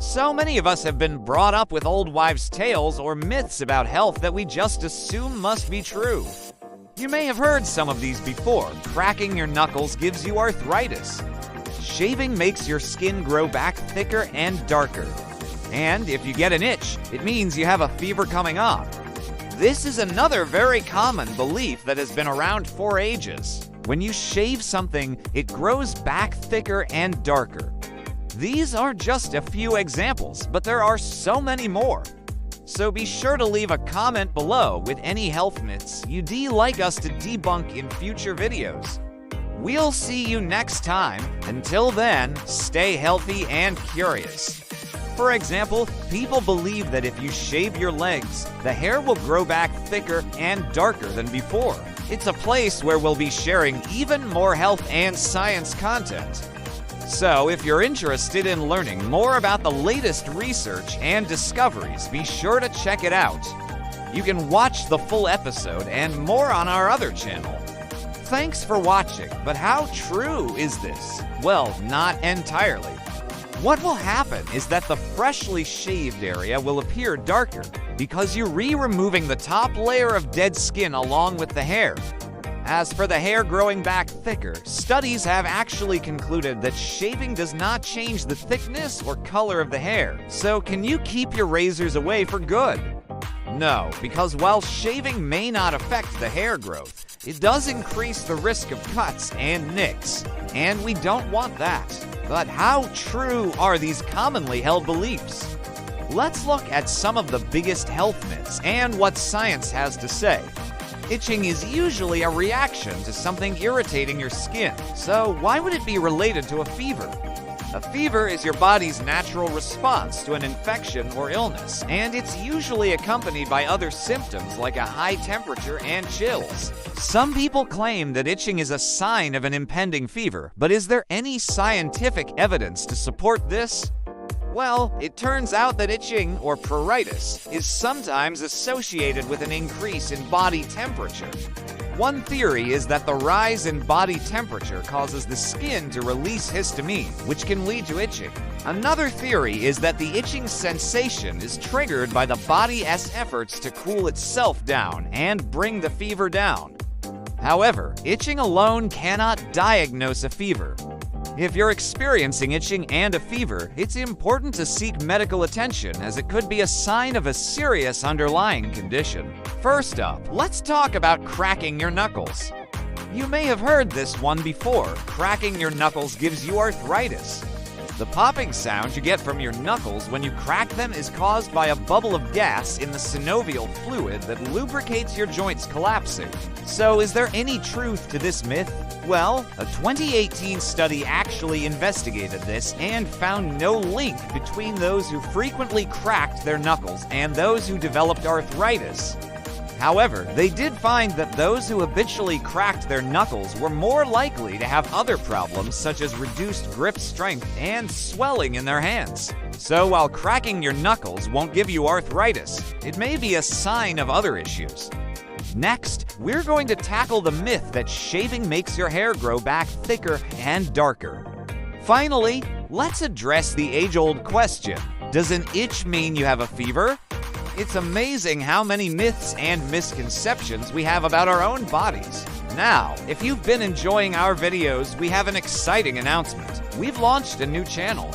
So many of us have been brought up with old wives' tales or myths about health that we just assume must be true. You may have heard some of these before. Cracking your knuckles gives you arthritis. Shaving makes your skin grow back thicker and darker. And if you get an itch, it means you have a fever coming on. This is another very common belief that has been around for ages. When you shave something, it grows back thicker and darker. These are just a few examples, but there are so many more. So be sure to leave a comment below with any health myths you'd like us to debunk in future videos. We'll see you next time. Until then, stay healthy and curious. For example, people believe that if you shave your legs, the hair will grow back thicker and darker than before. It's a place where we'll be sharing even more health and science content. So if you're interested in learning more about the latest research and discoveries, be sure to check it out. You can watch the full episode and more on our other channel. Thanks for watching, but how true is this? Well, not entirely. What will happen is that the freshly shaved area will appear darker because you're removing the top layer of dead skin along with the hair. As for the hair growing back thicker, studies have actually concluded that shaving does not change the thickness or color of the hair. So can you keep your razors away for good? No, because while shaving may not affect the hair growth, it does increase the risk of cuts and nicks, and we don't want that. But how true are these commonly held beliefs? Let's look at some of the biggest health myths and what science has to say. Itching is usually a reaction to something irritating your skin, so why would it be related to a fever? A fever is your body's natural response to an infection or illness, and it's usually accompanied by other symptoms like a high temperature and chills. Some people claim that itching is a sign of an impending fever, but is there any scientific evidence to support this? Well, it turns out that itching, or pruritus, is sometimes associated with an increase in body temperature. One theory is that the rise in body temperature causes the skin to release histamine, which can lead to itching. Another theory is that the itching sensation is triggered by the body's efforts to cool itself down and bring the fever down. However, itching alone cannot diagnose a fever. If you're experiencing itching and a fever, it's important to seek medical attention as it could be a sign of a serious underlying condition. First up, let's talk about cracking your knuckles. You may have heard this one before. Cracking your knuckles gives you arthritis. The popping sound you get from your knuckles when you crack them is caused by a bubble of gas in the synovial fluid that lubricates your joints collapsing. So is there any truth to this myth? Well, a 2018 study actually investigated this and found no link between those who frequently cracked their knuckles and those who developed arthritis. However, they did find that those who habitually cracked their knuckles were more likely to have other problems such as reduced grip strength and swelling in their hands. So while cracking your knuckles won't give you arthritis, it may be a sign of other issues. Next, we're going to tackle the myth that shaving makes your hair grow back thicker and darker. Finally, let's address the age-old question: does an itch mean you have a fever? It's amazing how many myths and misconceptions we have about our own bodies. Now, if you've been enjoying our videos, we have an exciting announcement. We've launched a new channel.